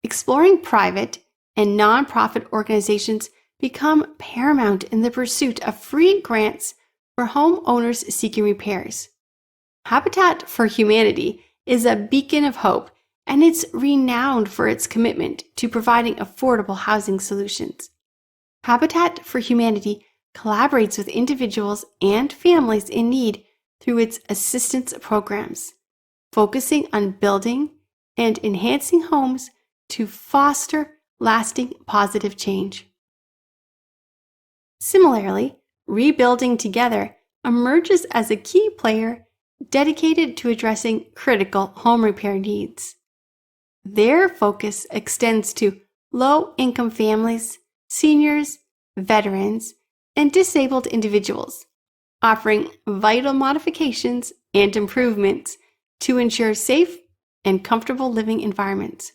exploring private and nonprofit organizations become paramount in the pursuit of free grants for homeowners seeking repairs. Habitat for Humanity is a beacon of hope, and it's renowned for its commitment to providing affordable housing solutions. Habitat for Humanity collaborates with individuals and families in need through its assistance programs, focusing on building and enhancing homes to foster lasting positive change. Similarly, Rebuilding Together emerges as a key player dedicated to addressing critical home repair needs. Their focus extends to low-income families, seniors, veterans, and disabled individuals, offering vital modifications and improvements to ensure safe and comfortable living environments.